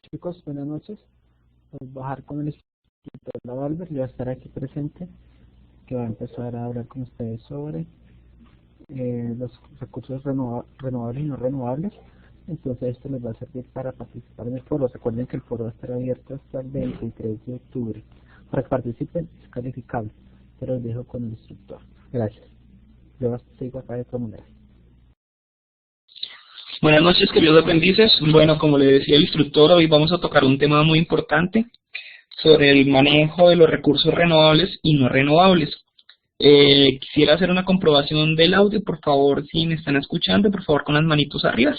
Chicos, buenas noches. Voy a bajar con el escritor La Valver, yo voy a estar aquí presente, que va a empezar a hablar con ustedes sobre los recursos renovables y no renovables. Entonces esto les va a servir para participar en el foro. Recuerden que el foro va a estar abierto hasta el 23 de octubre. Para que participen es calificable, pero los dejo con el instructor. Gracias. Yo sigo acá de otra manera. Buenas noches, queridos aprendices. Bueno, como le decía el instructor, hoy vamos a tocar un tema muy importante sobre el manejo de los recursos renovables y no renovables. Quisiera hacer una comprobación del audio, por favor, si me están escuchando, por favor, con las manitos arriba.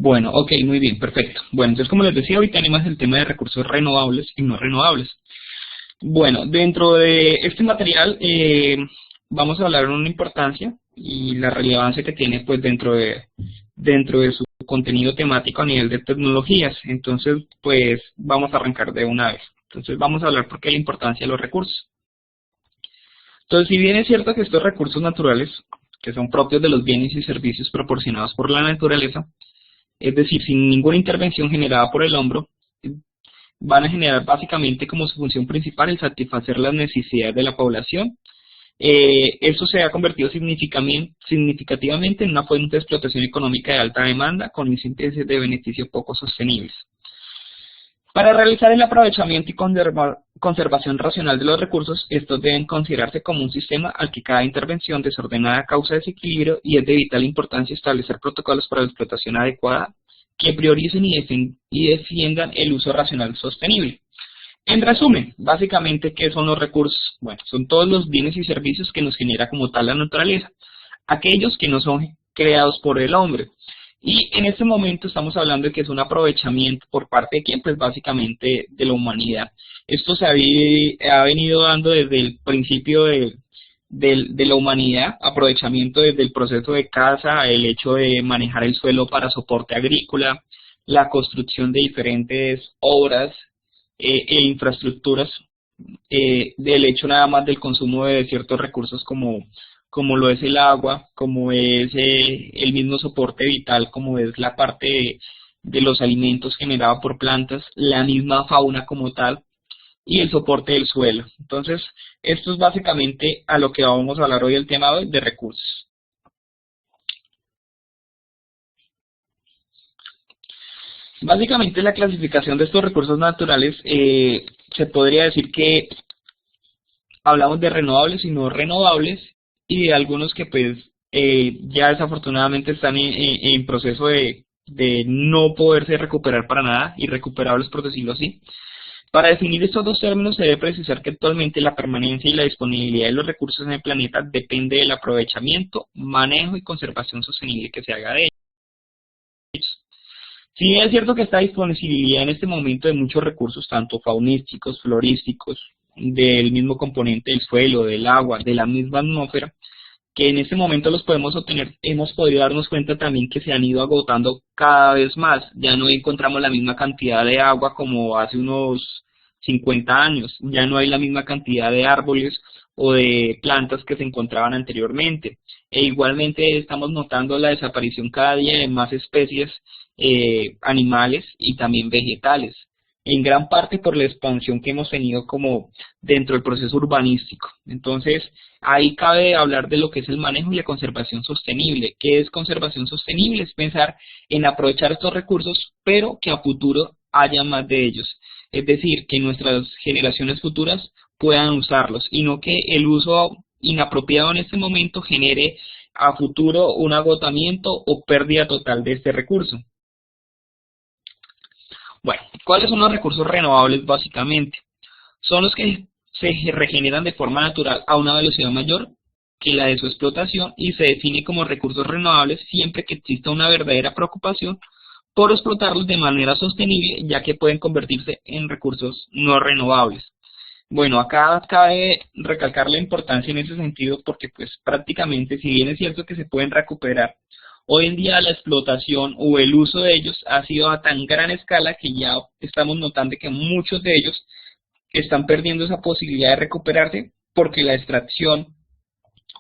Bueno, ok, muy bien, perfecto. Bueno, entonces como les decía, hoy tenemos el tema de recursos renovables y no renovables. Bueno, dentro de este material vamos a hablar de una importancia y la relevancia que tiene pues dentro de su contenido temático a nivel de tecnologías. Entonces, pues vamos a arrancar de una vez. Entonces vamos a hablar por qué la importancia de los recursos. Entonces, si bien es cierto que estos recursos naturales, que son propios de los bienes y servicios proporcionados por la naturaleza, es decir, sin ninguna intervención generada por el hombre, van a generar básicamente como su función principal el satisfacer las necesidades de la población. Eso se ha convertido significativamente en una fuente de explotación económica de alta demanda con índices de beneficio poco sostenibles. Para realizar el aprovechamiento y conservación racional de los recursos, estos deben considerarse como un sistema al que cada intervención desordenada causa desequilibrio y es de vital importancia establecer protocolos para la explotación adecuada que prioricen y defiendan el uso racional sostenible. En resumen, básicamente, ¿qué son los recursos? Bueno, son todos los bienes y servicios que nos genera como tal la naturaleza, aquellos que no son creados por el hombre. Y en este momento estamos hablando de que es un aprovechamiento por parte de quién, pues básicamente de la humanidad. Esto se ha venido dando desde el principio de la humanidad, aprovechamiento desde el proceso de caza, el hecho de manejar el suelo para soporte agrícola, la construcción de diferentes obras e infraestructuras, del hecho nada más del consumo de ciertos recursos como lo es el agua, como es el mismo soporte vital, como es la parte de los alimentos generados por plantas, la misma fauna como tal, y el soporte del suelo. Entonces, esto es básicamente a lo que vamos a hablar hoy, el tema de recursos. Básicamente la clasificación de estos recursos naturales, se podría decir que hablamos de renovables y no renovables, y de algunos que pues ya desafortunadamente están en proceso de no poderse recuperar para nada, irrecuperables por decirlo así. Para definir estos dos términos se debe precisar que actualmente la permanencia y la disponibilidad de los recursos en el planeta depende del aprovechamiento, manejo y conservación sostenible que se haga de ellos. Si bien es cierto que esta disponibilidad en este momento de muchos recursos, tanto faunísticos, florísticos, del mismo componente del suelo, del agua, de la misma atmósfera, que en este momento los podemos obtener, hemos podido darnos cuenta también que se han ido agotando cada vez más. Ya no encontramos la misma cantidad de agua como hace unos 50 años, ya no hay la misma cantidad de árboles o de plantas que se encontraban anteriormente. E igualmente estamos notando la desaparición cada día de más especies animales y también vegetales, en gran parte por la expansión que hemos tenido como dentro del proceso urbanístico. Entonces, ahí cabe hablar de lo que es el manejo y la conservación sostenible. ¿Qué es conservación sostenible? Es pensar en aprovechar estos recursos, pero que a futuro haya más de ellos. Es decir, que nuestras generaciones futuras puedan usarlos y no que el uso inapropiado en este momento genere a futuro un agotamiento o pérdida total de este recurso. Bueno, ¿cuáles son los recursos renovables básicamente? Son los que se regeneran de forma natural a una velocidad mayor que la de su explotación y se define como recursos renovables siempre que exista una verdadera preocupación por explotarlos de manera sostenible, ya que pueden convertirse en recursos no renovables. Bueno, acá cabe recalcar la importancia en ese sentido porque pues prácticamente, si bien es cierto que se pueden recuperar, hoy en día la explotación o el uso de ellos ha sido a tan gran escala que ya estamos notando que muchos de ellos están perdiendo esa posibilidad de recuperarse porque la extracción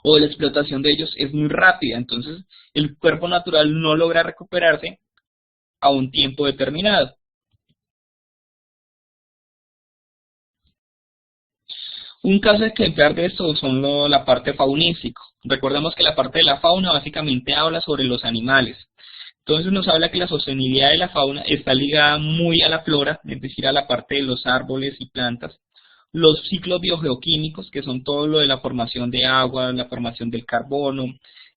o la explotación de ellos es muy rápida, entonces el cuerpo natural no logra recuperarse a un tiempo determinado. Un caso ejemplar de esto son la parte faunística. Recordemos que la parte de la fauna básicamente habla sobre los animales. Entonces nos habla que la sostenibilidad de la fauna está ligada muy a la flora, es decir, a la parte de los árboles y plantas. Los ciclos biogeoquímicos, que son todo lo de la formación de agua, la formación del carbono,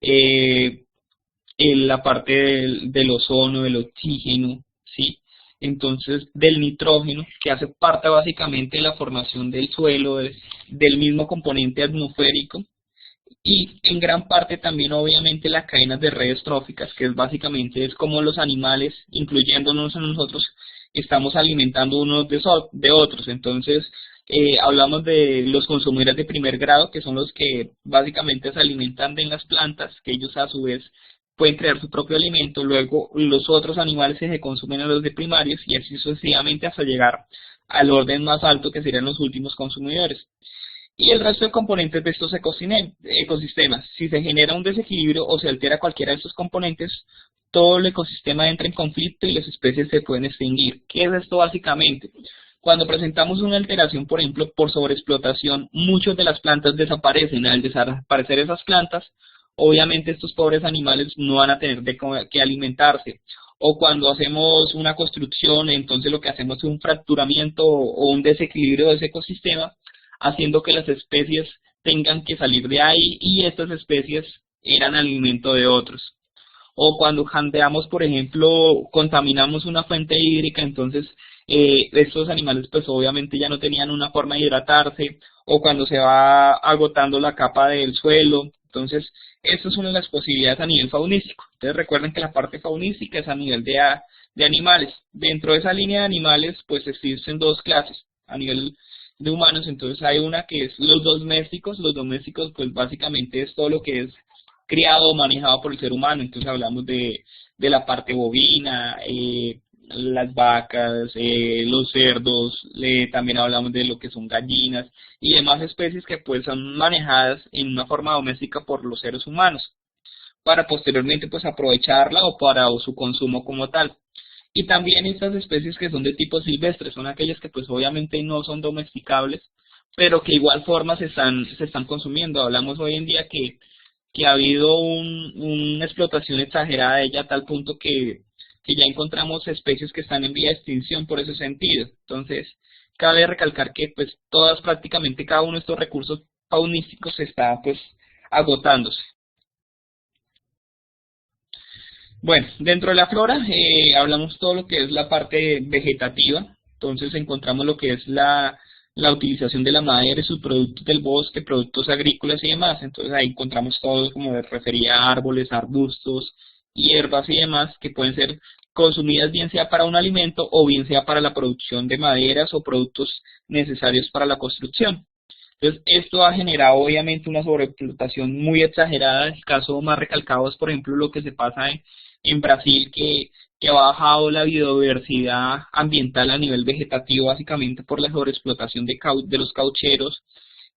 eh, en la parte del ozono, del oxígeno, ¿sí? Entonces, del nitrógeno, que hace parte básicamente de la formación del suelo, del mismo componente atmosférico, y en gran parte también obviamente las cadenas de redes tróficas, que es básicamente es como los animales, incluyéndonos a nosotros, estamos alimentando unos de otros. Entonces, hablamos de los consumidores de primer grado, que son los que básicamente se alimentan de las plantas, que ellos a su vez pueden crear su propio alimento, luego los otros animales que se consumen a los de primarios y así sucesivamente hasta llegar al orden más alto que serían los últimos consumidores. Y el resto de componentes de estos ecosistemas. Si se genera un desequilibrio o se altera cualquiera de estos componentes, todo el ecosistema entra en conflicto y las especies se pueden extinguir. ¿Qué es esto básicamente? Cuando presentamos una alteración, por ejemplo, por sobreexplotación, muchas de las plantas desaparecen. Al desaparecer esas plantas, obviamente estos pobres animales no van a tener que alimentarse. O cuando hacemos una construcción, entonces lo que hacemos es un fracturamiento o un desequilibrio de ese ecosistema, haciendo que las especies tengan que salir de ahí y estas especies eran alimento de otros. O cuando jandeamos, por ejemplo, contaminamos una fuente hídrica, entonces estos animales pues obviamente ya no tenían una forma de hidratarse, o cuando se va agotando la capa del suelo, entonces esto es una de las posibilidades a nivel faunístico. Entonces recuerden que la parte faunística es a nivel de animales. Dentro de esa línea de animales pues existen dos clases a nivel de humanos, entonces hay una que es los domésticos pues básicamente es todo lo que es criado o manejado por el ser humano, entonces hablamos de la parte bovina, las vacas, los cerdos, también hablamos de lo que son gallinas y demás especies que pues son manejadas en una forma doméstica por los seres humanos para posteriormente pues aprovecharla o para su consumo como tal. Y también estas especies que son de tipo silvestre, son aquellas que pues obviamente no son domesticables, pero que igual forma se están consumiendo. Hablamos hoy en día que ha habido una explotación exagerada de ella a tal punto que ya encontramos especies que están en vía de extinción por ese sentido. Entonces, cabe recalcar que pues todas, prácticamente cada uno de estos recursos faunísticos está pues agotándose. Bueno, dentro de la flora hablamos todo lo que es la parte vegetativa, entonces encontramos lo que es la utilización de la madera y sus productos del bosque, productos agrícolas y demás, entonces ahí encontramos todo como refería a árboles, arbustos, hierbas y demás que pueden ser consumidas bien sea para un alimento o bien sea para la producción de maderas o productos necesarios para la construcción. Entonces, esto ha generado obviamente una sobreexplotación muy exagerada. El caso más recalcado es, por ejemplo, lo que se pasa en Brasil, que ha bajado la biodiversidad ambiental a nivel vegetativo, básicamente por la sobreexplotación de los caucheros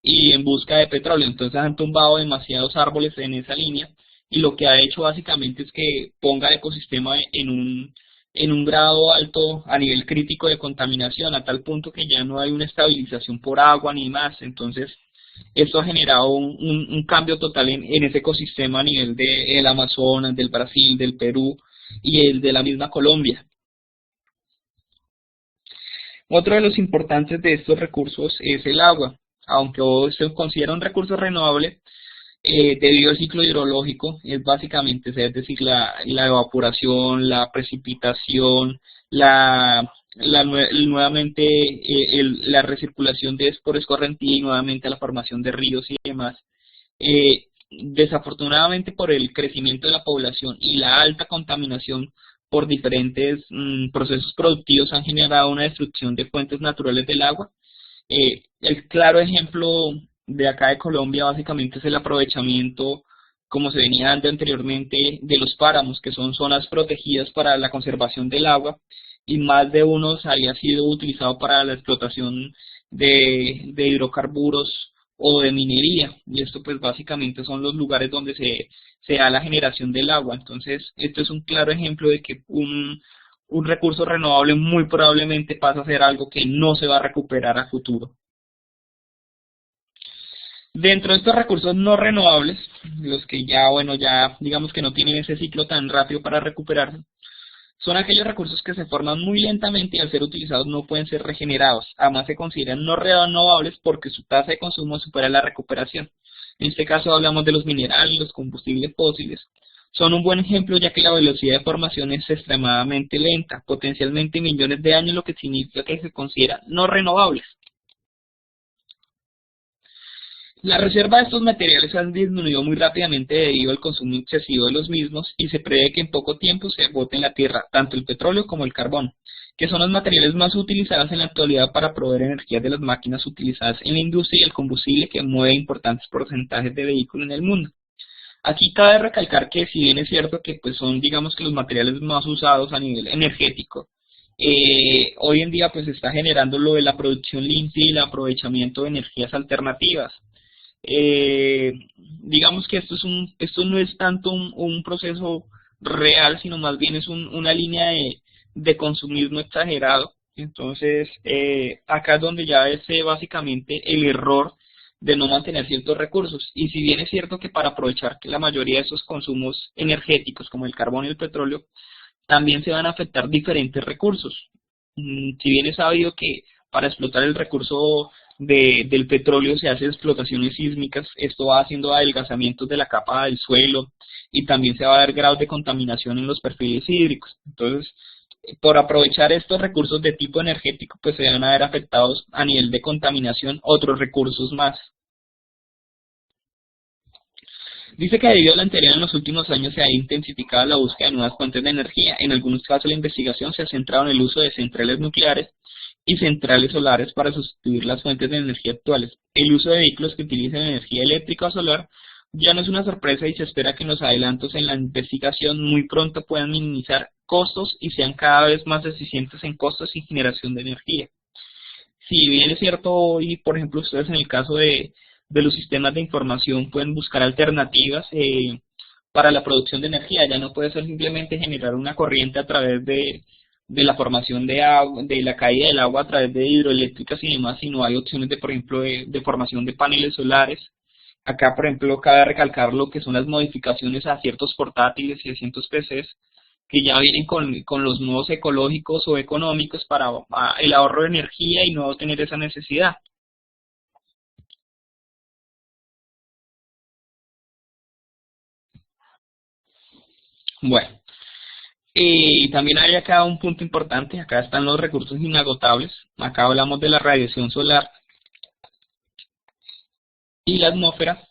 y en busca de petróleo. Entonces, han tumbado demasiados árboles en esa línea y lo que ha hecho básicamente es que ponga el ecosistema en un grado alto a nivel crítico de contaminación, a tal punto que ya no hay una estabilización por agua ni más. Entonces, esto ha generado un cambio total en ese ecosistema a nivel del Amazonas, del Brasil, del Perú y el de la misma Colombia. Otro de los importantes de estos recursos es el agua. Aunque se considera un recurso renovable, debido al ciclo hidrológico, es básicamente, es decir, la evaporación, la precipitación, nuevamente la recirculación de esporos correntía y nuevamente la formación de ríos y demás. Desafortunadamente por el crecimiento de la población y la alta contaminación por diferentes procesos productivos han generado una destrucción de fuentes naturales del agua El claro ejemplo de acá de Colombia básicamente es el aprovechamiento, como se venía dando anteriormente, de los páramos, que son zonas protegidas para la conservación del agua, y más de unos había sido utilizado para la explotación de hidrocarburos o de minería, y esto pues básicamente son los lugares donde se da la generación del agua. Entonces, esto es un claro ejemplo de que un recurso renovable muy probablemente pasa a ser algo que no se va a recuperar a futuro. Dentro de estos recursos no renovables, los que ya, bueno, ya digamos que no tienen ese ciclo tan rápido para recuperarse, son aquellos recursos que se forman muy lentamente y al ser utilizados no pueden ser regenerados. Además se consideran no renovables porque su tasa de consumo supera la recuperación. En este caso hablamos de los minerales, los combustibles fósiles. Son un buen ejemplo ya que la velocidad de formación es extremadamente lenta, potencialmente millones de años, lo que significa que se consideran no renovables. La reserva de estos materiales han disminuido muy rápidamente debido al consumo excesivo de los mismos y se prevé que en poco tiempo se agote en la Tierra tanto el petróleo como el carbón, que son los materiales más utilizados en la actualidad para proveer energía de las máquinas utilizadas en la industria y el combustible que mueve importantes porcentajes de vehículos en el mundo. Aquí cabe recalcar que si bien es cierto que pues son digamos que los materiales más usados a nivel energético, hoy en día pues se está generando lo de la producción limpia y el aprovechamiento de energías alternativas. Digamos que esto no es tanto un proceso real, sino más bien es una línea de consumismo exagerado. Entonces, acá es donde ya es básicamente el error de no mantener ciertos recursos. Y si bien es cierto que para aprovechar que la mayoría de esos consumos energéticos, como el carbón y el petróleo, también se van a afectar diferentes recursos. Si bien es sabido que para explotar el recurso del petróleo se hacen explotaciones sísmicas, esto va haciendo adelgazamientos de la capa del suelo y también se va a dar grados de contaminación en los perfiles hídricos. Entonces, por aprovechar estos recursos de tipo energético, pues se van a ver afectados a nivel de contaminación otros recursos más. Dice que debido a lo anterior en los últimos años se ha intensificado la búsqueda de nuevas fuentes de energía. En algunos casos la investigación se ha centrado en el uso de centrales nucleares y centrales solares para sustituir las fuentes de energía actuales. El uso de vehículos que utilicen energía eléctrica o solar ya no es una sorpresa y se espera que los adelantos en la investigación muy pronto puedan minimizar costos y sean cada vez más eficientes en costos y generación de energía. Si bien es cierto hoy, por ejemplo, ustedes en el caso de los sistemas de información pueden buscar alternativas para la producción de energía, ya no puede ser simplemente generar una corriente a través de la formación de agua, de la caída del agua a través de hidroeléctricas y demás, sino hay opciones de, por ejemplo, de formación de paneles solares. Acá, por ejemplo, cabe recalcar lo que son las modificaciones a ciertos portátiles y a ciertos PCs que ya vienen con los modos ecológicos o económicos para el ahorro de energía y no tener esa necesidad. Bueno, y también hay acá un punto importante, acá están los recursos inagotables, acá hablamos de la radiación solar y la atmósfera.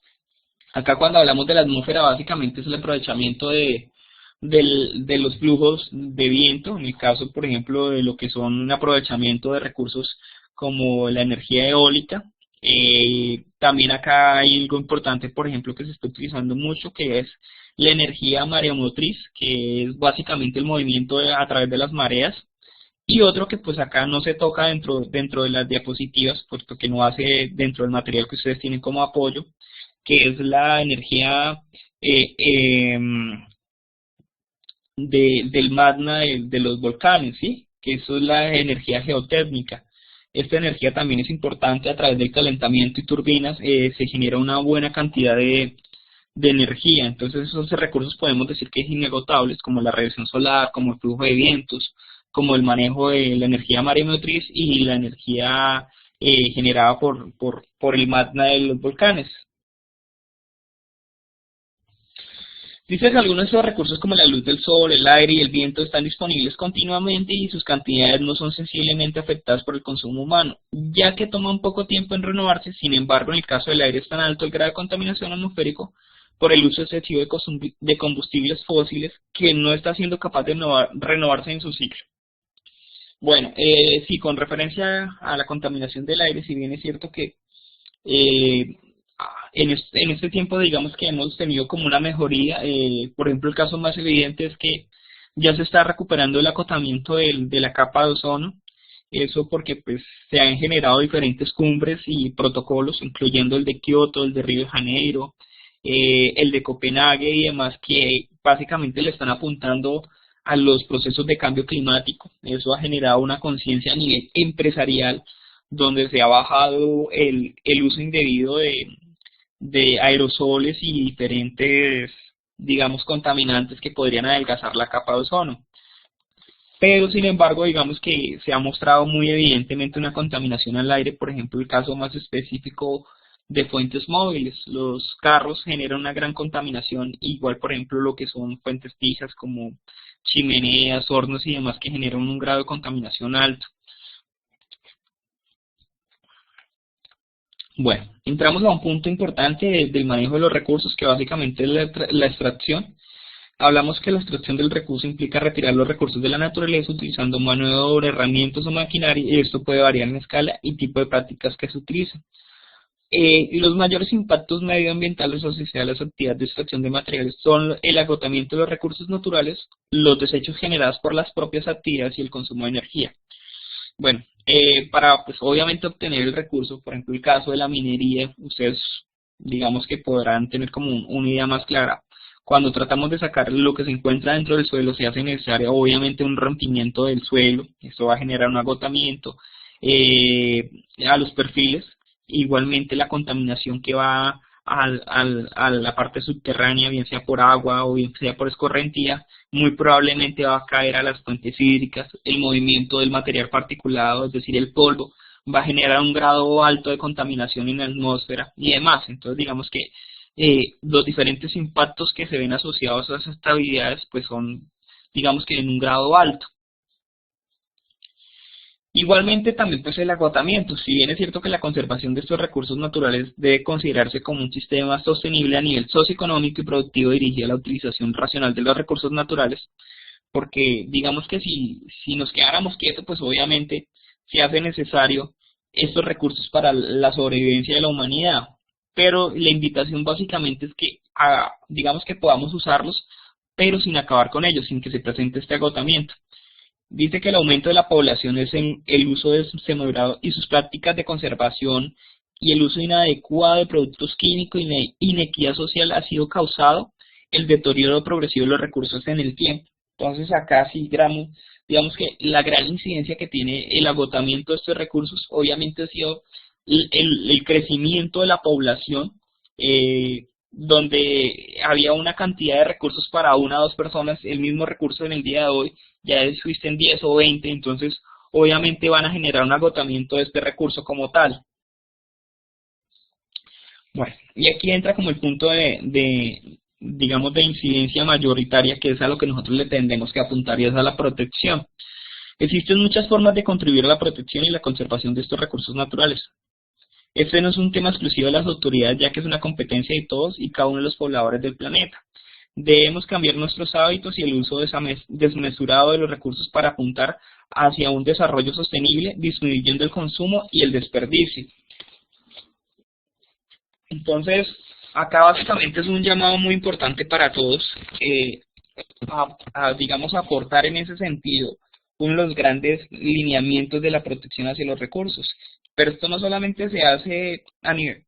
Acá cuando hablamos de la atmósfera básicamente es el aprovechamiento de los flujos de viento, en el caso por ejemplo de lo que son un aprovechamiento de recursos como la energía eólica. También acá hay algo importante por ejemplo que se está utilizando mucho que es la energía mareomotriz, que es básicamente el movimiento a través de las mareas. Y otro que pues acá no se toca dentro de las diapositivas, puesto que no hace dentro del material que ustedes tienen como apoyo, que es la energía eh, em, del magma de los volcanes, ¿sí? Que eso es la energía geotérmica. Esta energía también es importante a través del calentamiento y turbinas, se genera una buena cantidad de energía. Entonces esos recursos podemos decir que es inagotables, como la radiación solar, como el flujo de vientos, como el manejo de la energía mareomotriz y la energía generada por el magma de los volcanes. Dice que algunos de estos recursos como la luz del sol, el aire y el viento están disponibles continuamente y sus cantidades no son sensiblemente afectadas por el consumo humano, ya que toman poco tiempo en renovarse. Sin embargo, en el caso del aire es tan alto el grado de contaminación atmosférico por el uso excesivo de combustibles fósiles que no está siendo capaz de renovarse en su ciclo. Bueno, sí, con referencia a la contaminación del aire, si bien es cierto que eh, en este tiempo digamos que hemos tenido como una mejoría, por ejemplo el caso más evidente es que ya se está recuperando el acotamiento de la capa de ozono, eso porque pues se han generado diferentes cumbres y protocolos, incluyendo el de Kioto, el de Río de Janeiro, el de Copenhague y demás, que básicamente le están apuntando a los procesos de cambio climático. Eso ha generado una conciencia a nivel empresarial donde se ha bajado el uso indebido de aerosoles y diferentes, digamos, contaminantes que podrían adelgazar la capa de ozono. Pero, sin embargo, digamos que se ha mostrado muy evidentemente una contaminación al aire, por ejemplo, el caso más específico de fuentes móviles. Los carros generan una gran contaminación, igual, por ejemplo, lo que son fuentes fijas como chimeneas, hornos y demás que generan un grado de contaminación alto. Bueno, entramos a un punto importante del manejo de los recursos, que básicamente es la extracción. Hablamos que la extracción del recurso implica retirar los recursos de la naturaleza utilizando mano de obra, herramientas o maquinaria, y esto puede variar en escala y tipo de prácticas que se utilizan. Los mayores impactos medioambientales asociados a las actividades de extracción de materiales son el agotamiento de los recursos naturales, los desechos generados por las propias actividades y el consumo de energía. Bueno, para pues obviamente obtener el recurso, por ejemplo el caso de la minería, ustedes digamos que podrán tener como una idea más clara. Cuando tratamos de sacar lo que se encuentra dentro del suelo, se hace necesario obviamente un rompimiento del suelo, esto va a generar un agotamiento a los perfiles, igualmente la contaminación que va a la parte subterránea, bien sea por agua o bien sea por escorrentía, muy probablemente va a caer a las fuentes hídricas, el movimiento del material particulado, es decir, el polvo, va a generar un grado alto de contaminación en la atmósfera y demás. Entonces digamos que los diferentes impactos que se ven asociados a esas estabilidades pues son, digamos que en un grado alto. Igualmente también pues el agotamiento, si bien es cierto que la conservación de estos recursos naturales debe considerarse como un sistema sostenible a nivel socioeconómico y productivo dirigido a la utilización racional de los recursos naturales, porque digamos que si nos quedáramos quietos pues obviamente se hace necesario estos recursos para la sobrevivencia de la humanidad, pero la invitación básicamente es que digamos que podamos usarlos pero sin acabar con ellos, sin que se presente este agotamiento. Dice que el aumento de la población es en el uso de sembrado y sus prácticas de conservación y el uso inadecuado de productos químicos y inequidad social ha sido causado el deterioro progresivo de los recursos en el tiempo. Entonces acá sí digamos que la gran incidencia que tiene el agotamiento de estos recursos obviamente ha sido el crecimiento de la población, donde había una cantidad de recursos para una o dos personas, el mismo recurso en el día de hoy ya existen 10 o 20, entonces obviamente van a generar un agotamiento de este recurso como tal. Bueno, y aquí entra como el punto digamos, de incidencia mayoritaria, que es a lo que nosotros le tendemos que apuntar, y es a la protección. Existen muchas formas de contribuir a la protección y la conservación de estos recursos naturales. Este no es un tema exclusivo de las autoridades, ya que es una competencia de todos y cada uno de los pobladores del planeta. Debemos cambiar nuestros hábitos y el uso desmesurado de los recursos para apuntar hacia un desarrollo sostenible, disminuyendo el consumo y el desperdicio. Entonces, acá básicamente es un llamado muy importante para todos, digamos, aportar en ese sentido uno de los grandes lineamientos de la protección hacia los recursos. Pero esto no solamente se hace a nivel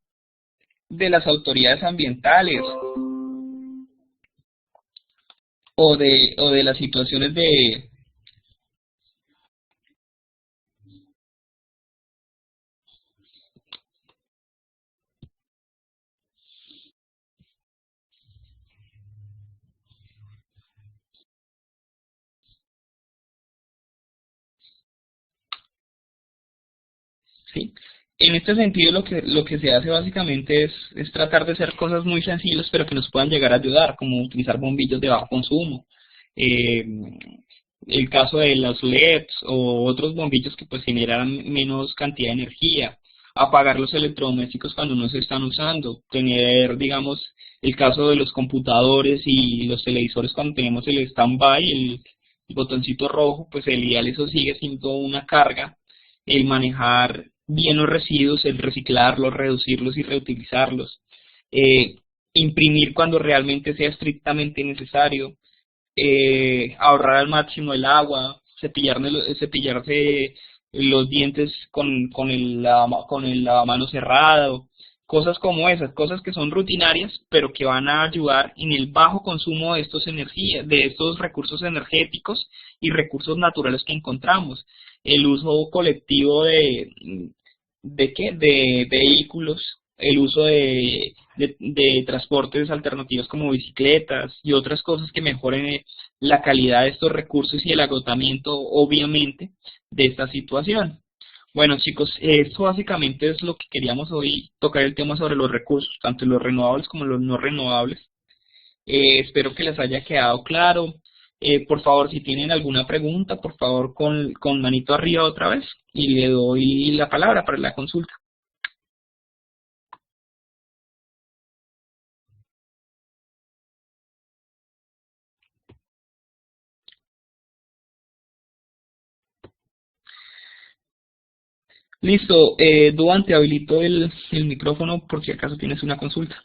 de las autoridades ambientales o de las situaciones de... ¿Sí? En este sentido lo que se hace básicamente es tratar de hacer cosas muy sencillas pero que nos puedan llegar a ayudar, como utilizar bombillos de bajo consumo. Eh, el caso de los LEDs o otros bombillos que pues generan menos cantidad de energía, apagar los electrodomésticos cuando no se están usando, tener digamos el caso de los computadores y los televisores cuando tenemos el stand-by, botoncito rojo, pues el ideal eso sigue siendo una carga, el manejar bien los residuos, el reciclarlos, reducirlos y reutilizarlos, eh, imprimir cuando realmente sea estrictamente necesario, ahorrar al máximo el agua, cepillarse los dientes con el lavamanos cerrado, cosas como esas, cosas que son rutinarias, pero que van a ayudar en el bajo consumo de de estos recursos energéticos y recursos naturales que encontramos. El uso colectivo de vehículos, el uso de transportes alternativos como bicicletas y otras cosas que mejoren la calidad de estos recursos y el agotamiento, obviamente, de esta situación. Bueno, chicos, esto básicamente es lo que queríamos hoy tocar el tema sobre los recursos, tanto los renovables como los no renovables. Espero que les haya quedado claro. Por favor, si tienen alguna pregunta, por favor, con manito arriba otra vez y le doy la palabra para la consulta. Listo, Duan, te habilito el micrófono por si acaso tienes una consulta.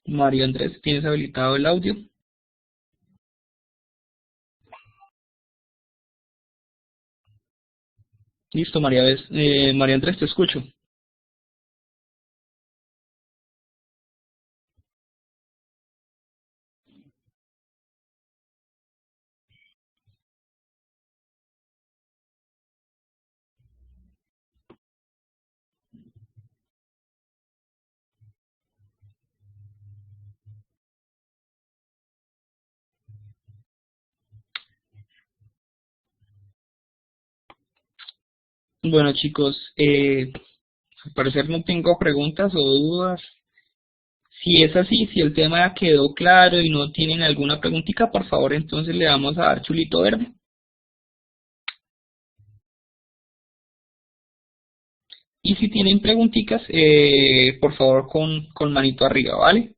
Mario Andrés, ¿tienes habilitado el audio? Listo, María Andrés, te escucho. Bueno, chicos, al parecer no tengo preguntas o dudas. Si es así, si el tema quedó claro y no tienen alguna preguntita, por favor, entonces le vamos a dar chulito verde. Y si tienen preguntitas, por favor, con manito arriba, ¿vale?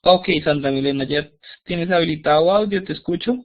Ok, Sandra Milena, ya tienes habilitado audio, te escucho.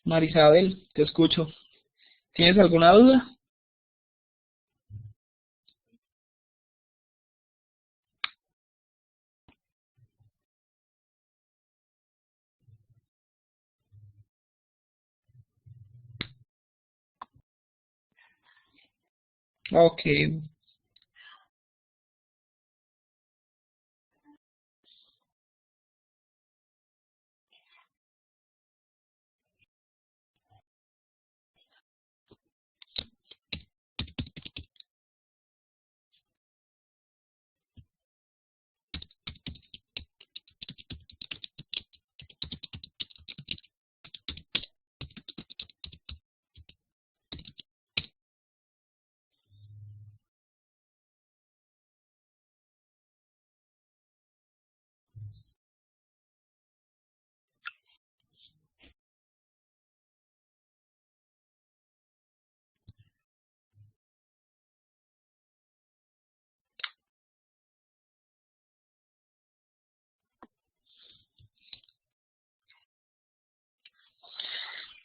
Marisabel, te escucho. ¿Tienes alguna duda? Ok,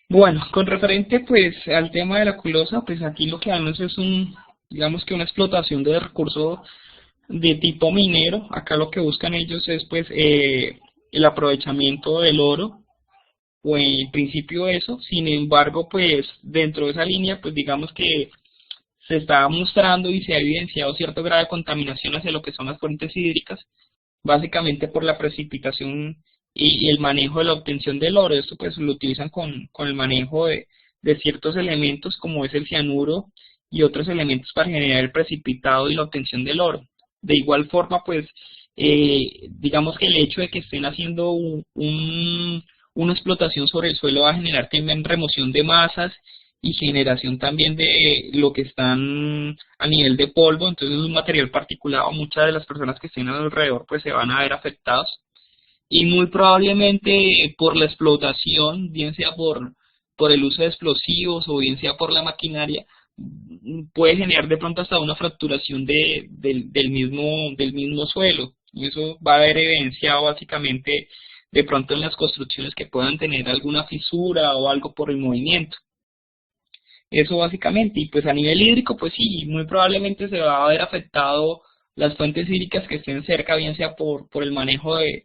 Bueno, con referente pues al tema de la culosa, pues aquí lo que vemos es digamos que una explotación de recursos de tipo minero. Acá lo que buscan ellos es pues el aprovechamiento del oro o en principio eso. Sin embargo, pues dentro de esa línea, pues digamos que se está mostrando y se ha evidenciado cierto grado de contaminación hacia lo que son las fuentes hídricas, básicamente por la precipitación y el manejo de la obtención del oro. Esto pues lo utilizan con el manejo de ciertos elementos como es el cianuro y otros elementos para generar el precipitado y la obtención del oro. De igual forma, pues, digamos que el hecho de que estén haciendo una explotación sobre el suelo va a generar también remoción de masas y generación también de lo que están a nivel de polvo. Entonces es un material particulado. Muchas de las personas que estén alrededor pues se van a ver afectados y muy probablemente por la explotación, bien sea por el uso de explosivos o bien sea por la maquinaria, puede generar de pronto hasta una fracturación del mismo suelo. Y eso va a haber evidenciado básicamente de pronto en las construcciones que puedan tener alguna fisura o algo por el movimiento. Eso básicamente, y pues a nivel hídrico, pues sí, muy probablemente se va a ver afectado las fuentes hídricas que estén cerca, bien sea por el manejo de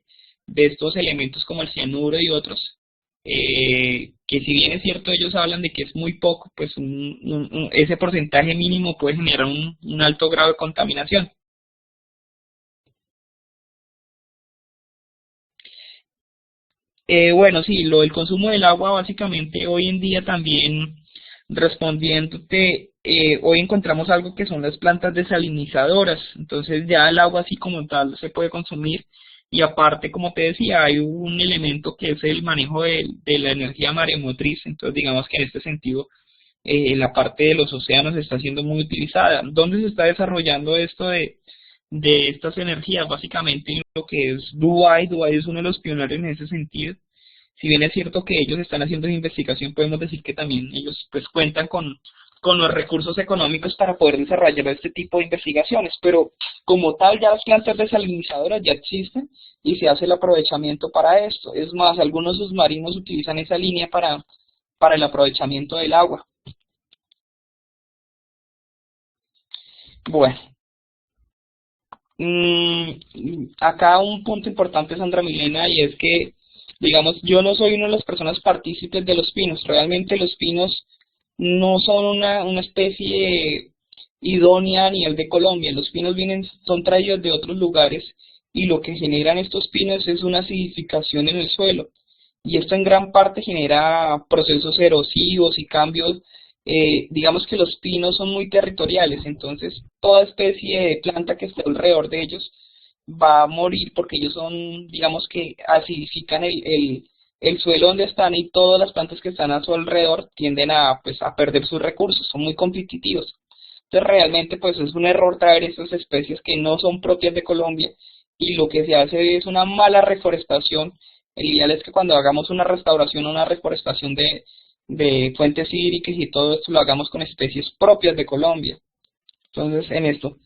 estos elementos como el cianuro y otros, que si bien es cierto ellos hablan de que es muy poco, pues ese porcentaje mínimo puede generar un alto grado de contaminación. Bueno, sí, lo del consumo del agua, básicamente hoy en día también respondiéndote, hoy encontramos algo que son las plantas desalinizadoras. Entonces ya el agua así como tal se puede consumir, y aparte, como te decía, hay un elemento que es el manejo de la energía maremotriz. Entonces digamos que en este sentido la parte de los océanos está siendo muy utilizada. ¿Dónde se está desarrollando esto de estas energías? Básicamente en lo que es Dubái. Dubái es uno de los pioneros en ese sentido. Si bien es cierto que ellos están haciendo investigación, podemos decir que también ellos pues cuentan con los recursos económicos para poder desarrollar este tipo de investigaciones, pero como tal ya las plantas desalinizadoras ya existen y se hace el aprovechamiento para esto. Es más, algunos submarinos utilizan esa línea para el aprovechamiento del agua. Bueno, acá un punto importante, Sandra Milena, y es que, digamos, yo no soy una de las personas partícipes de los pinos. Realmente los pinos no son una especie idónea a nivel de Colombia. Los pinos son traídos de otros lugares y lo que generan estos pinos es una acidificación en el suelo. Y esto en gran parte genera procesos erosivos y cambios. Digamos que los pinos son muy territoriales, entonces toda especie de planta que esté alrededor de ellos va a morir porque ellos son, digamos que acidifican el suelo donde están, y todas las plantas que están a su alrededor tienden pues, a perder sus recursos, son muy competitivos. Entonces realmente pues es un error traer estas especies que no son propias de Colombia, y lo que se hace es una mala reforestación. El ideal es que cuando hagamos una restauración o una reforestación de fuentes hídricas y todo esto lo hagamos con especies propias de Colombia. Entonces, en esto.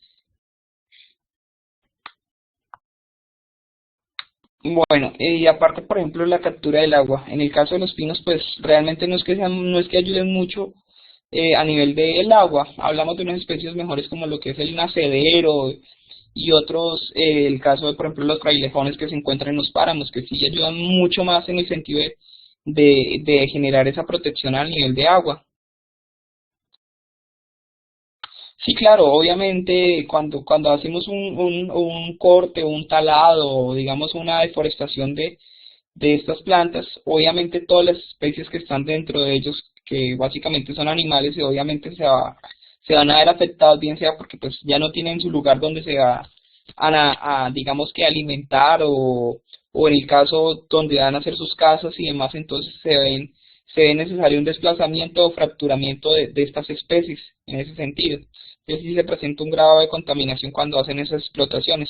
Bueno, y aparte, por ejemplo, la captura del agua. En el caso de los pinos, pues realmente no es que ayuden mucho a nivel del agua. Hablamos de unas especies mejores como lo que es el nacedero y otros, el caso de, por ejemplo, los frailejones que se encuentran en los páramos, que sí ayudan mucho más en el sentido de generar esa protección al nivel de agua. Sí, claro, obviamente cuando hacemos un corte, un talado, o digamos una deforestación de estas plantas, obviamente todas las especies que están dentro de ellos, que básicamente son animales, y obviamente se van a ver afectados, bien sea porque pues ya no tienen su lugar donde se va digamos que alimentar, o en el caso donde van a hacer sus casas y demás. Entonces se ve necesario un desplazamiento o fracturamiento de estas especies en ese sentido. Entonces sí se presenta un grado de contaminación cuando hacen esas explotaciones.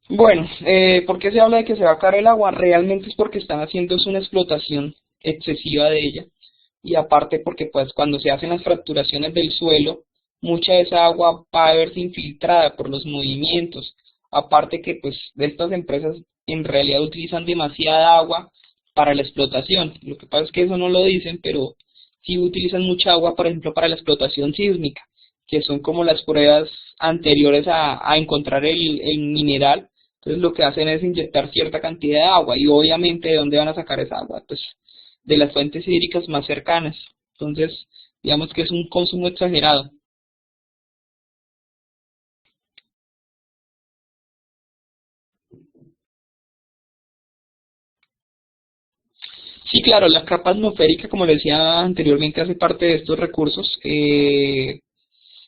Bueno, ¿por qué se habla de que se va a acabar el agua? Realmente es porque están haciendo es una explotación excesiva de ella, y aparte porque pues cuando se hacen las fracturaciones del suelo, mucha de esa agua va a verse infiltrada por los movimientos. aparte que pues estas empresas en realidad utilizan demasiada agua para la explotación. Lo que pasa es que eso no lo dicen, pero sí utilizan mucha agua, por ejemplo, para la explotación sísmica, que son como las pruebas anteriores a encontrar el mineral. Entonces lo que hacen es inyectar cierta cantidad de agua y obviamente ¿de dónde van a sacar esa agua? Pues de las fuentes hídricas más cercanas. Entonces, digamos que es un consumo exagerado. Sí, claro, la capa atmosférica, como le decía anteriormente, hace parte de estos recursos.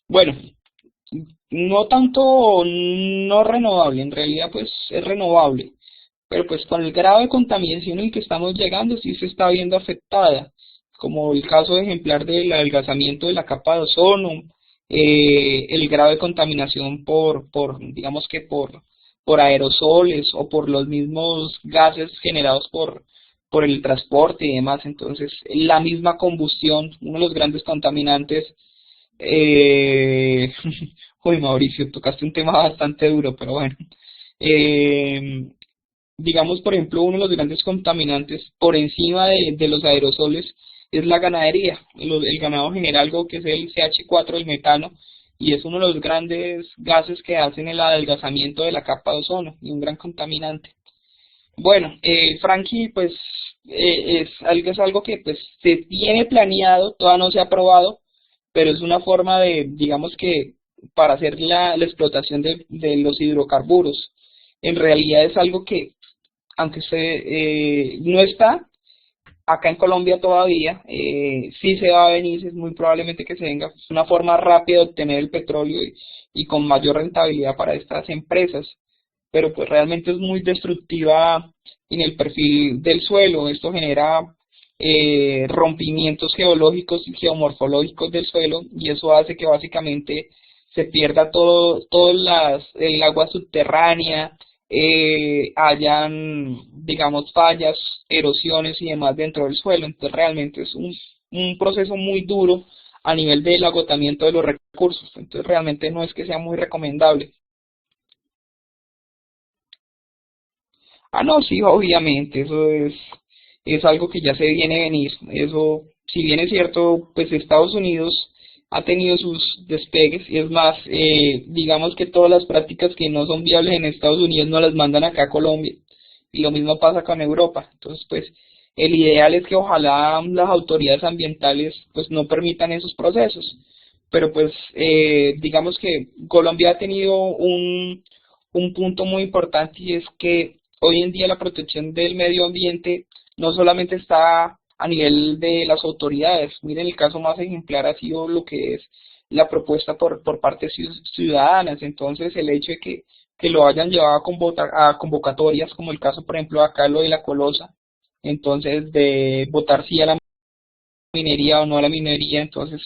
Bueno, no tanto no renovable, en realidad pues es renovable, pero pues con el grado de contaminación en el que estamos llegando sí se está viendo afectada, como el caso ejemplar del adelgazamiento de la capa de ozono, el grado de contaminación digamos que por aerosoles o por los mismos gases generados por el transporte y demás. Entonces, la misma combustión, uno de los grandes contaminantes, eh, uy, Mauricio, tocaste un tema bastante duro, pero bueno. Eh, digamos, por ejemplo, uno de los grandes contaminantes por encima de los aerosoles es la ganadería, el ganado genera algo que es el CH4, el metano, y es uno de los grandes gases que hacen el adelgazamiento de la capa de ozono y un gran contaminante. Bueno, Frankie, pues es algo que pues se tiene planeado, todavía no se ha aprobado, pero es una forma de, digamos que, para hacer la explotación de los hidrocarburos. En realidad es algo que, aunque no está acá en Colombia todavía, sí se va a venir, es muy probablemente que se venga. Es una forma rápida de obtener el petróleo y con mayor rentabilidad para estas empresas, pero pues realmente es muy destructiva en el perfil del suelo. Esto genera rompimientos geológicos y geomorfológicos del suelo y eso hace que básicamente se pierda el agua subterránea, hayan, digamos, fallas, erosiones y demás dentro del suelo. Entonces realmente es un proceso muy duro a nivel del agotamiento de los recursos. Entonces realmente no es que sea muy recomendable. Ah, no, sí, obviamente, es algo que ya se viene a venir. Eso, si bien es cierto, pues Estados Unidos ha tenido sus despegues y es más, digamos que todas las prácticas que no son viables en Estados Unidos no las mandan acá a Colombia. Y lo mismo pasa con Europa. Entonces, pues, el ideal es que ojalá las autoridades ambientales pues no permitan esos procesos. Pero pues, digamos que Colombia ha tenido un punto muy importante y es que hoy en día la protección del medio ambiente no solamente está a nivel de las autoridades. Miren, el caso más ejemplar ha sido lo que es la propuesta por parte de ciudadanas. Entonces, el hecho de que lo hayan llevado a convocatorias, como el caso, por ejemplo, acá lo de la Colosa, entonces de votar sí a la minería o no a la minería. Entonces,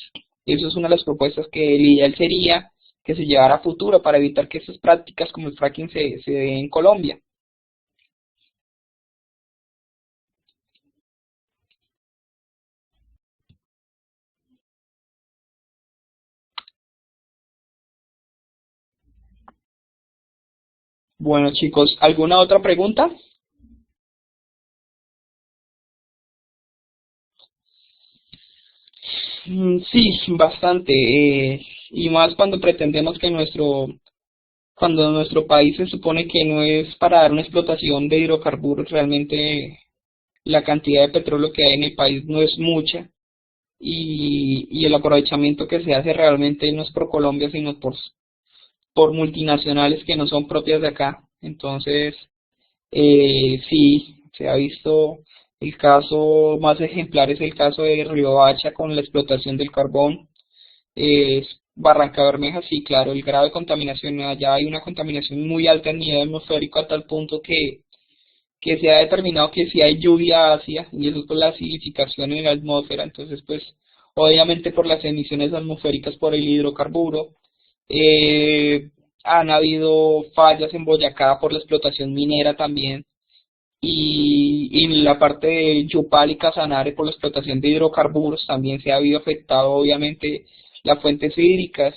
eso es una de las propuestas que el ideal sería que se llevara a futuro para evitar que estas prácticas como el fracking se den en Colombia. Bueno, chicos, ¿alguna otra pregunta? Sí, bastante. Y más cuando pretendemos que cuando nuestro país se supone que no es para dar una explotación de hidrocarburos, realmente la cantidad de petróleo que hay en el país no es mucha y el aprovechamiento que se hace realmente no es por Colombia, sino por multinacionales que no son propias de acá. Entonces, sí, se ha visto el caso más ejemplar es el caso de Riohacha con la explotación del carbón. Barranca Bermeja, sí, claro, el grado de contaminación, allá hay una contaminación muy alta en nivel atmosférico a tal punto que se ha determinado que si hay lluvia ácida, y eso es por la acidificación en la atmósfera. Entonces pues obviamente por las emisiones atmosféricas por el hidrocarburo, eh, han habido fallas en Boyacá por la explotación minera también, y en la parte de Yupal y Casanare por la explotación de hidrocarburos también se ha habido afectado obviamente las fuentes hídricas.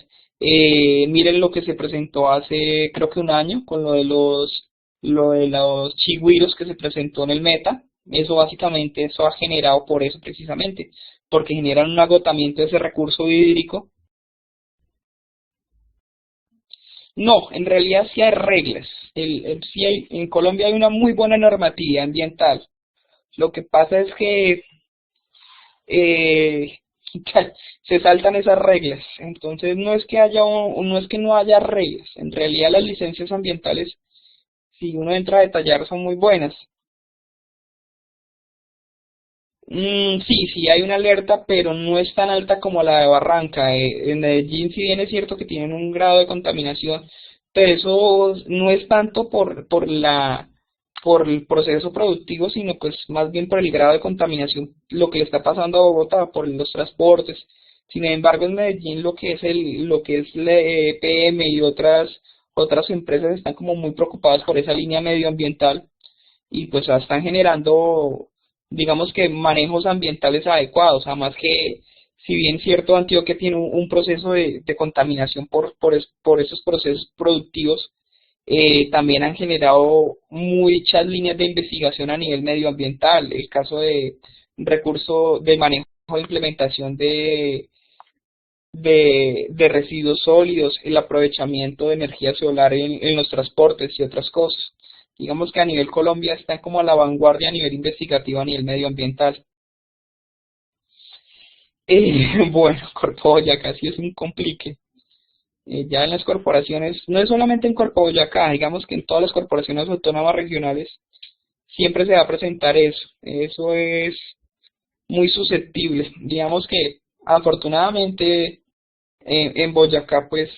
Miren lo que se presentó hace creo que un año con lo de los chigüiros que se presentó en el Meta. Eso básicamente, eso ha generado por eso precisamente, porque generan un agotamiento de ese recurso hídrico. No, en realidad sí hay reglas. En Colombia hay una muy buena normativa ambiental. Lo que pasa es que eh, se saltan esas reglas. Entonces no es que no haya reglas. En realidad las licencias ambientales, si uno entra a detallar, son muy buenas. Sí, sí hay una alerta, pero no es tan alta como la de Barranca. En Medellín, si bien es cierto que tienen un grado de contaminación, pero eso no es tanto por el proceso productivo, sino pues más bien por el grado de contaminación, lo que le está pasando a Bogotá por los transportes. Sin embargo, en Medellín lo que es la PM y otras empresas están como muy preocupadas por esa línea medioambiental y pues están generando, digamos que manejos ambientales adecuados, además que si bien cierto Antioquia tiene un proceso de contaminación por esos procesos productivos, también han generado muchas líneas de investigación a nivel medioambiental, el caso de recurso de manejo e implementación de residuos sólidos, el aprovechamiento de energía solar en los transportes y otras cosas. Digamos que a nivel Colombia está como a la vanguardia a nivel investigativo, a nivel medioambiental. Bueno, Corpo Boyacá sí es un complique. Ya en las corporaciones, no es solamente en Corpo Boyacá, digamos que en todas las corporaciones autónomas regionales siempre se va a presentar eso. Eso es muy susceptible. Digamos que afortunadamente en Boyacá, pues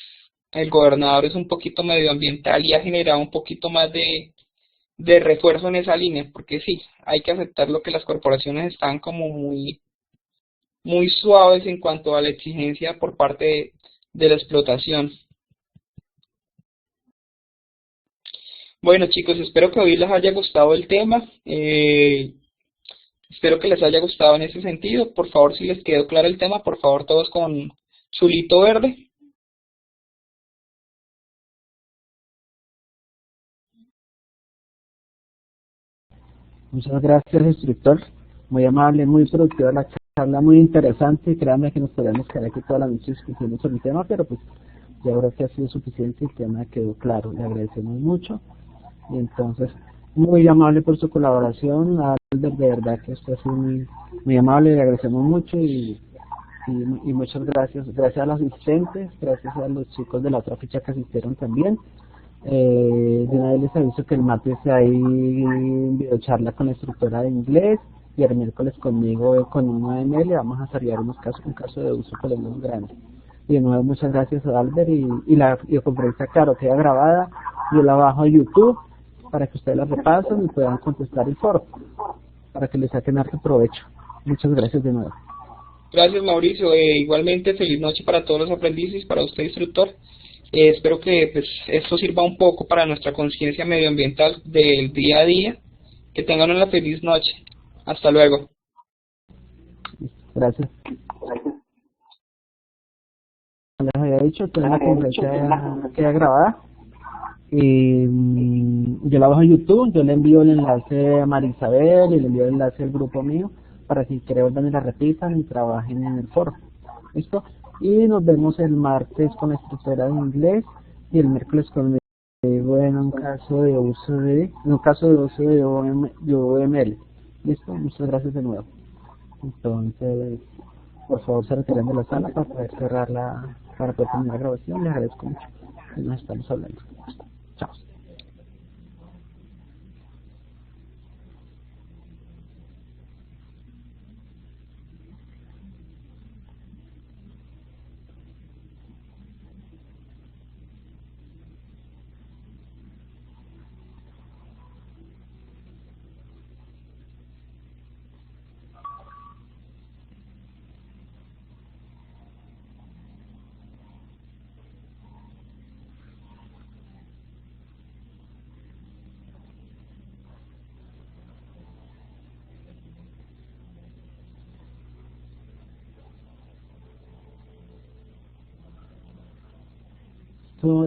el gobernador es un poquito medioambiental y ha generado un poquito más de refuerzo en esa línea, porque sí, hay que aceptar lo que las corporaciones están como muy suaves en cuanto a la exigencia por parte de la explotación. Bueno, chicos, espero que hoy les haya gustado el tema. Espero que les haya gustado en ese sentido. Por favor, si les quedó claro el tema, por favor, todos con chulito verde. Muchas gracias, instructor. Muy amable, muy productiva la charla, muy interesante. Créanme que nos podríamos quedar aquí toda la noche discutiendo sobre el tema, pero pues yo creo que ha sido suficiente. El tema quedó claro. Le agradecemos mucho. Y entonces, muy amable por su colaboración. Albert, de verdad que usted ha sido muy amable. Le agradecemos mucho y muchas gracias. Gracias a los asistentes, gracias a los chicos de la otra ficha que asistieron también. De una vez les aviso que el martes hay videocharla con la instructora de inglés y el miércoles conmigo con un 9ML vamos a desarrollar un caso de uso por el grande. Y de nuevo muchas gracias a Albert y la videoconferencia, claro, queda grabada. Yo la bajo a YouTube para que ustedes la repasen y puedan contestar el foro, para que le saquen harto provecho. Muchas gracias de nuevo. Gracias, Mauricio. Igualmente, feliz noche para todos los aprendices, para usted, instructor. Espero que pues, esto sirva un poco para nuestra conciencia medioambiental del día a día. Que tengan una feliz noche. Hasta luego. Gracias. Les había dicho que la conferencia queda grabada y yo la bajo a YouTube, yo le envío el enlace a Marisabel y le envío el enlace al grupo mío para que creo y la repitan y trabajen en el foro. ¿Listo? Y nos vemos el martes con la instructora de inglés y el miércoles conmigo en un caso de uso de OML. ¿Listo? Muchas gracias de nuevo. Entonces, por favor, se retiren de la sala para poder cerrarla, para poder terminar la grabación. Les agradezco mucho. Y nos estamos hablando. Chao.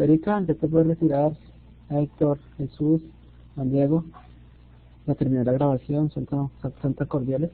Erika, ya te puedes retirar. A Héctor, Jesús, Juan Diego. Ya terminé la grabación, son tan cordiales.